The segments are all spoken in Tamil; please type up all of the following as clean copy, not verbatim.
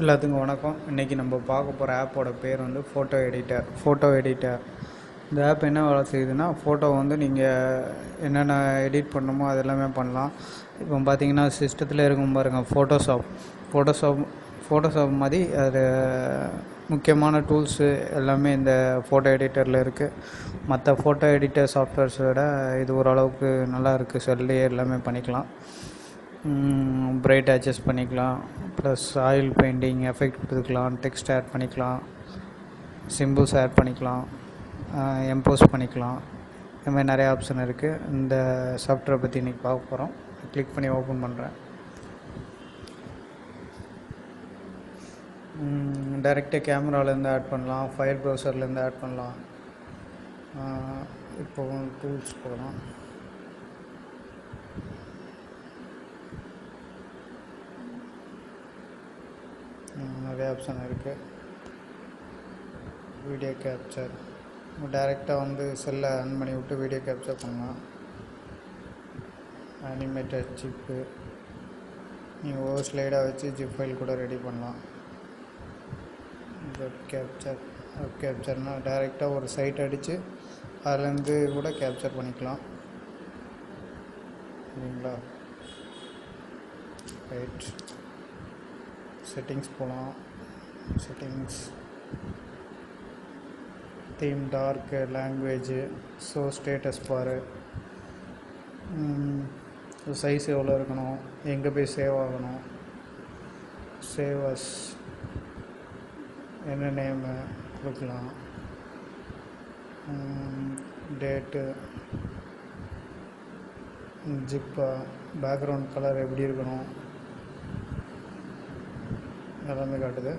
எல்லாத்துக்கும் வணக்கம். இன்றைக்கி நம்ம பார்க்க போகிற ஆப்போட பேர் வந்து ஃபோட்டோ எடிட்டர். இந்த ஆப் என்ன வேலை செய்யுதுன்னா, ஃபோட்டோ வந்து நீங்கள் என்னென்ன எடிட் பண்ணணுமோ அது எல்லாமே பண்ணலாம். இப்போ பார்த்தீங்கன்னா சிஸ்டத்தில் இருக்கும் பாருங்கள், ஃபோட்டோஷாப் மாதிரி அது முக்கியமான டூல்ஸு எல்லாமே இந்த ஃபோட்டோ எடிட்டரில் இருக்குது. மற்ற ஃபோட்டோ எடிட்டர் சாஃப்ட்வேர்ஸோட இது ஓரளவுக்கு நல்லா இருக்குது. செல்லையே எல்லாமே பண்ணிக்கலாம். பிரைட் அட்ஜஸ்ட் பண்ணிக்கலாம், ப்ளஸ் ஆயில் பெயிண்டிங் எஃபெக்ட் கொடுத்துக்கலாம், டெக்ஸ்ட் ஆட் பண்ணிக்கலாம், சிம்பிள்ஸ் ஆட் பண்ணிக்கலாம், எம்போஸ் பண்ணிக்கலாம். இந்த மாதிரி நிறைய ஆப்ஷன் இருக்குது. இந்த சாஃப்ட்வேரை பற்றி இன்றைக்கி பார்க்க போகிறோம். கிளிக் பண்ணி ஓப்பன் பண்ணுறேன். டைரெக்டாக கேமராலேருந்து ஆட் பண்ணலாம், ஃபயர் ப்ரௌசர்லேருந்து ஆட் பண்ணலாம். இப்போ டூல்ஸ் போகலாம். நிறைய ஆப்ஷன் இருக்குது. வீடியோ கேப்சர் டைரெக்டாக வந்து செல்லை ஆன் பண்ணி விட்டு வீடியோ கேப்சர் பண்ணலாம். அனிமேட்டட் ஜிப்பு, நீங்கள் ஒவ்வொரு ஸ்லைடாக வச்சு ஜிப் ஃபைல் கூட ரெடி பண்ணலாம். வெப் கேப்சர்னால் டைரெக்டாக ஒரு சைட் அடித்து அதுலேருந்து கூட கேப்சர் பண்ணிக்கலாம். சரிங்களா? ரைட், செட்டிங்ஸ் போகலாம். Settings, theme, dark, language, so status bar, size எவ்வளோ இருக்கணும், எங்கே போய் சேவ் ஆகணும், சேவஸ், என்ன நேமு கொடுக்கலாம், டேட்டு, ஜிப்பா, பேக்ரவுண்ட் கலர் எப்படி இருக்கணும், எல்லாமே காட்டுது.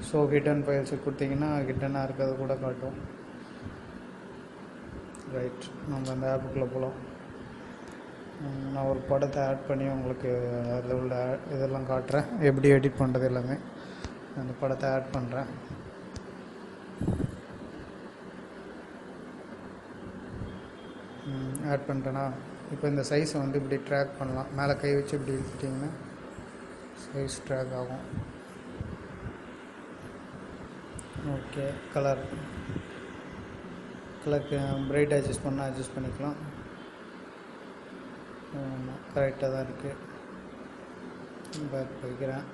ஸோ ஹிட்டன் ஃபைல்ஸுக்கு கொடுத்தீங்கன்னா ஹிட்டனாக இருக்கிறது கூட காட்டும். ரைட், நம்ம அந்த ஆப்புக்குள்ளே போகலாம். நான் ஒரு படத்தை ஆட் பண்ணி உங்களுக்கு அதில் உள்ள இதெல்லாம் காட்டுறேன், எப்படி எடிட் பண்ணுறது எல்லாமே. அந்த படத்தை ஆட் பண்ணுறேன். ஆட் பண்ணிட்டேன்னா இப்போ இந்த சைஸை வந்து இப்படி ட்ராக் பண்ணலாம். மேலே கை வச்சு இப்படி இழுத்துட்டிங்கன்னா சைஸ் ட்ராக் ஆகும். ஓகே, கலருக்கு பிரைட் அட்ஜஸ்ட் பண்ணால் அட்ஜஸ்ட் பண்ணிக்கலாம். கரெக்டாக தான் இருக்குது. பேக் வைக்கிறேன்.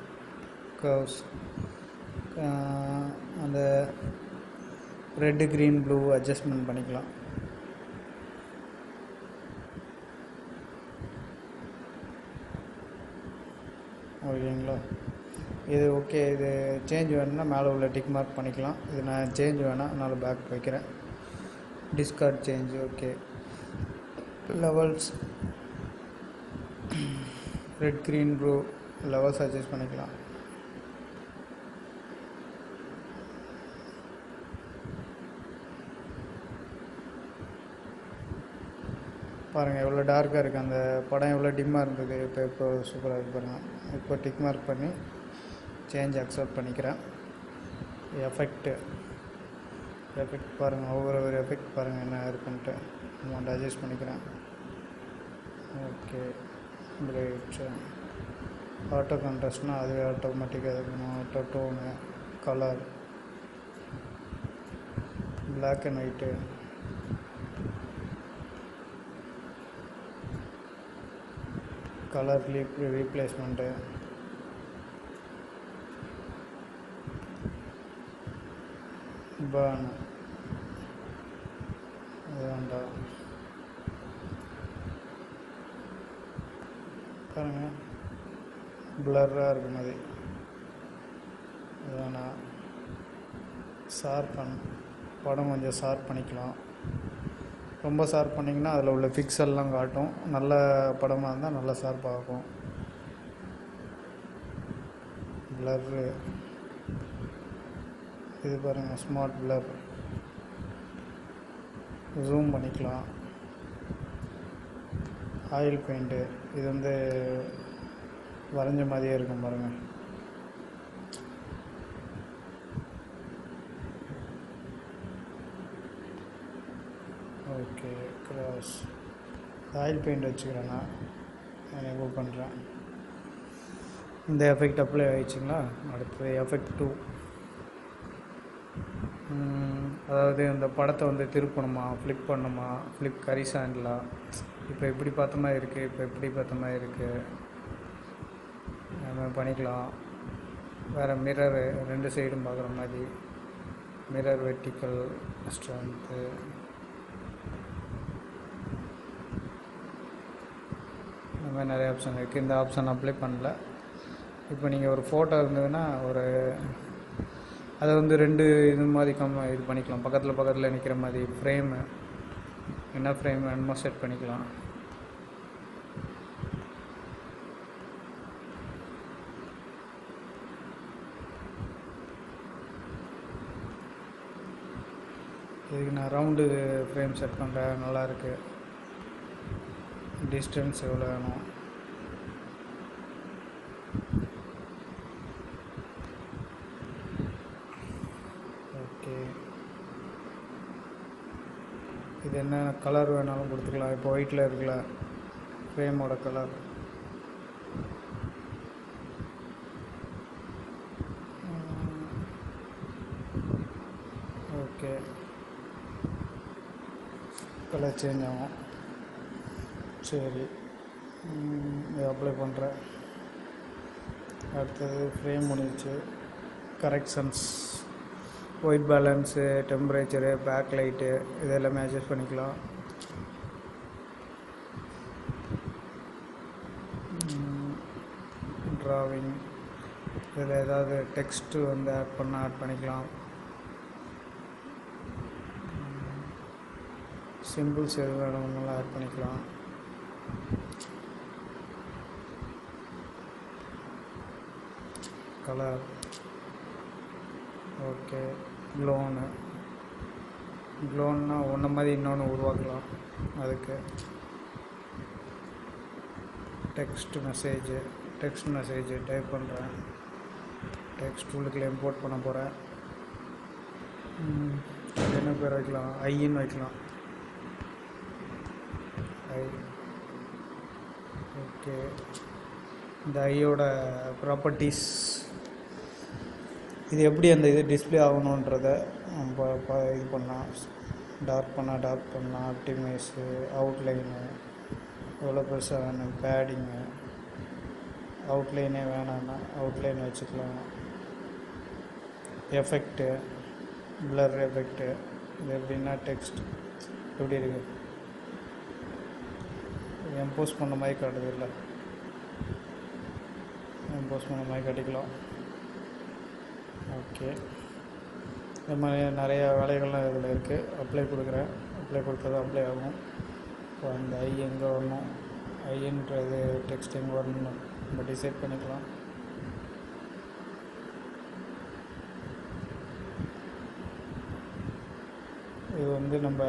கர்வ்ஸ், அந்த ரெட்டு, க்ரீன், ப்ளூ அட்ஜஸ்ட்மெண்ட் பண்ணிக்கலாம். ஓகேங்களா? இது ஓகே. இது சேஞ்ச் வேணும்னா மேலே உள்ள டிக் மார்க் பண்ணிக்கலாம். இது நான் சேஞ்ச் வேணாம், அதனால் பேக் வைக்கிறேன். Discard change. Okay, levels, red, green, blue levels adjust பண்ணிக்கலாம். பாருங்கள் எவ்வளோ டார்க்காக இருக்குது. அந்த படம் எவ்வளோ டிம்மாக இருந்தது, இப்போ சூப்பராக இருக்குது பாருங்கள். இப்போ டிக் மார்க் பண்ணி சேஞ்ச் அக்செப்ட் பண்ணிக்கிறேன். எஃபெக்ட் பாருங்கள், ஒவ்வொரு எஃபெக்ட் பாருங்கள் என்ன இருக்குன்ட்டு அமௌண்ட் அட்ஜஸ்ட் பண்ணிக்கிறேன். ஓகே, பிரைட், ஆட்டோ கான்ட்ராஸ்ட்னால் அதுவே ஆட்டோமேட்டிக்காக இருக்கணும். Auto tone, colour, black and white, colour replacement, burn, அது வேண்டாம். பாருங்கள் பிளர்ராக இருக்கும், அது வேணாம். ஷார்பன், படம் கொஞ்சம் ஷார்ப் பண்ணிக்கலாம். ரொம்ப ஷார்ப் பண்ணிங்கன்னா அதில் உள்ள பிக்சல்லாம் காட்டும். நல்ல படமாக இருந்தால் நல்லா ஷார்ப் ஆகும். பிளர்ரு, இது பாருங்கள் ஸ்மார்ட் பிளர், ஜூம் பண்ணிக்கலாம். ஆயில் பெயிண்ட்டு, இது வந்து வரைஞ்ச மாதிரியே இருக்கும் பாருங்கள். ஓகே, கிராஸ், ஆயில் பெயிண்ட் வச்சுக்கிறேன் நான் எனேபிள் பண்ணுறேன். இந்த எஃபெக்ட் அப்ளை ஆகிடுச்சிங்களா. அடுத்தது எஃபெக்ட் 2. அதாவது இந்த படத்தை வந்து திருப்பணுமா, ஃப்ளிப் பண்ணணுமா, ஃப்ளிப் ஹரிசாண்டலா, இப்போ எப்படி பார்த்த மாதிரி இருக்குது, இப்போ எப்படி பார்த்த மாதிரி இருக்குது, நம்ம பண்ணிக்கலாம். வேறு மிரரு 2 சைடும் பார்க்குற மாதிரி, மிரர் வெர்டிக்கல் ஸ்ட்ரென்த்து, இந்த மாதிரி நிறைய ஆப்ஷன் இருக்குது. இந்த ஆப்ஷன் அப்ளை பண்ணல. இப்போ நீங்கள் ஒரு ஃபோட்டோ இருந்ததுன்னா அதை வந்து 2 இது மாதிரி இது பண்ணிக்கலாம். பக்கத்தில் நிற்கிற மாதிரி ஃப்ரேமு, என்ன ஃப்ரேம் வேணுமோ செட் பண்ணிக்கலாம். இதுக்கு நான் ரவுண்டு ஃப்ரேம் செட் பண்ணுறேன். நல்லாயிருக்கு. டிஸ்டன்ஸ் எவ்வளோ வேணும், ஓகே. இது என்ன கலர் வேணாலும் கொடுத்துக்கலாம். இப்போ ஒயிட்டில் இருக்குல்ல ஃப்ரேமோட கலர், ஓகே. கலர் சேஞ்ச் ஆகும். சரி, இதை அப்ளை பண்ணுறேன். அடுத்தது ஃப்ரேம் முடிஞ்சிச்சு. Corrections, white balance, temperature, back light, இது எல்லாமே அட்ஜஸ்ட் பண்ணிக்கலாம். ட்ராவிங், இதில் ஏதாவது டெக்ஸ்ட்டு வந்து ஆட் பண்ணால் ஆட் பண்ணிக்கலாம். சிம்பிள்ஸ் எது வேணும்னாலும் ஆட் பண்ணிக்கலாம். Colour, okay. க்ளோன்னா ஒன்று மாதிரி இன்னொன்று உருவாக்கலாம். அதுக்கு டெக்ஸ்ட் மெசேஜ் டைப் பண்ணுறேன். டெக்ஸ்ட் உள்ளுக்குள்ள இம்போர்ட் பண்ண போகிறேன். என்ன பேர் வைக்கலாம், ஐன்னு வைக்கலாம். ஐ, ஓகே. இந்த ஐயோட ப்ராப்பர்ட்டிஸ், இது எப்படி அந்த இது டிஸ்பிளே ஆகணுன்றதை நம்ம இது பண்ணலாம். டார்க் பண்ணலாம், ஆப்டிமைஸு, அவுட்லைனு எவ்வளோ பெருசாக வேணும், பேடிங்கு, அவுட்லைனே வேணான்னா அவுட்லைன் வச்சுக்கலாம். எஃபெக்ட்டு, பிளர் எஃபெக்ட்டு, இது எப்படின்னா டெக்ஸ்ட் எப்படி இருக்குது, எம்போஸ் பண்ண மாதிரி காட்டுது இல்லை, எம்போஸ் பண்ண மாதிரி காட்டிக்கலாம். ஓகே. இந்த மாதிரி நிறையா வேலைகள்லாம் இதில் இருக்குது. அப்ளை கொடுக்குறேன். அப்ளை கொடுத்தது அப்ளை ஆகும். இப்போ அந்த ஐ எங்கே வரணும், ஐன்றது டெக்ஸ்ட் எங்கே வரணும்னு நம்ம டிசைட் பண்ணிக்கலாம். இது வந்து நம்ம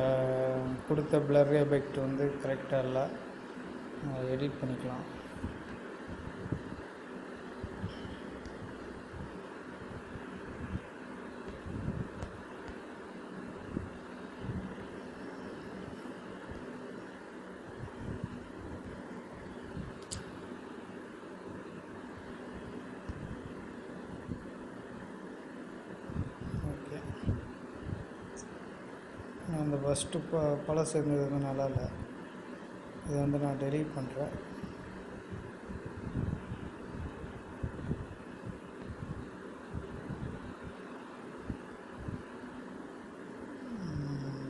கொடுத்த பிளர் எஃபெக்ட் வந்து கரெக்டாக இல்லை, எடிட் பண்ணிக்கலாம். அந்த ஃபஸ்ட்டு பழசு இருந்தது வந்து நல்லா இல்லை. இதை வந்து நான் டெலீட் பண்ணுறேன்.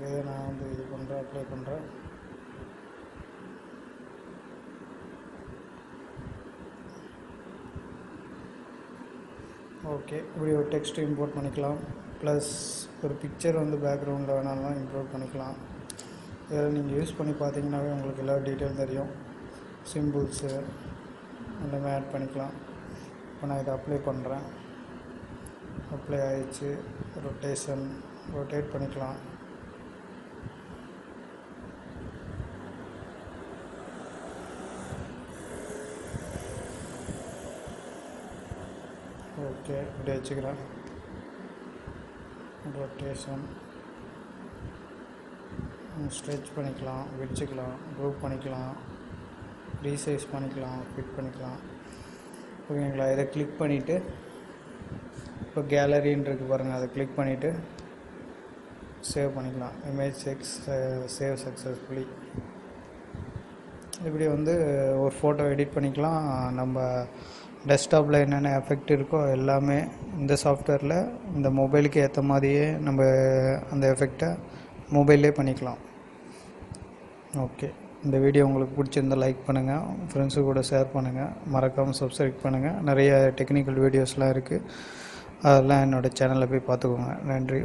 இதை நான் வந்து இது பண்ணுறேன், அப்ளை பண்ணுறேன். ஓகே. இப்படி ஒரு டெக்ஸ்ட் இம்போர்ட் பண்ணிக்கலாம். ப்ளஸ் ஒரு பிக்சர் வந்து பேக்ரவுண்டில் வேணாலும் இம்போர்ட் பண்ணிக்கலாம். இதில் நீங்கள் யூஸ் பண்ணி பார்த்தீங்கன்னாவே உங்களுக்கு எல்லா டீட்டெயில் தெரியும். சிம்பிள்ஸு எல்லாமே ஆட் பண்ணிக்கலாம். இப்போ நான் இதை அப்ளை பண்ணுறேன். அப்ளை ஆகிடுச்சு. ரொட்டேட் பண்ணிக்கலாம். ஓகே, இப்படி வச்சுக்கிறேன். ரொட்டேஷன், ஸ்ட்ரெச் பண்ணிக்கலாம், வச்சுக்கலாம், குரூப் பண்ணிக்கலாம், ரீசைஸ் பண்ணிக்கலாம், ஃபிட் பண்ணிக்கலாம். ஓகேங்களா. இதை கிளிக் பண்ணிவிட்டு இப்போ கேலரின்னு இருக்குது பாருங்கள், அதை கிளிக் பண்ணிவிட்டு சேவ் பண்ணிக்கலாம். Image save successfully. இப்படி வந்து ஒரு ஃபோட்டோ எடிட் பண்ணிக்கலாம். நம்ம டெஸ்க்டாப்பில் என்னென்ன எஃபெக்ட் இருக்கோ எல்லாமே இந்த சாஃப்ட்வேரில் இந்த மொபைலுக்கு ஏற்ற மாதிரியே நம்ம அந்த எஃபெக்டை மொபைல்லே பண்ணிக்கலாம். ஓகே, இந்த வீடியோ உங்களுக்கு பிடிச்சிருந்தால் லைக் பண்ணுங்கள், ஃப்ரெண்ட்ஸு கூட ஷேர் பண்ணுங்கள், மறக்காமல் சப்ஸ்கிரைப் பண்ணுங்கள். நிறைய டெக்னிக்கல் வீடியோஸ்லாம் இருக்குது, அதெல்லாம் என்னோடய சேனலில் போய் பார்த்துக்கோங்க. நன்றி.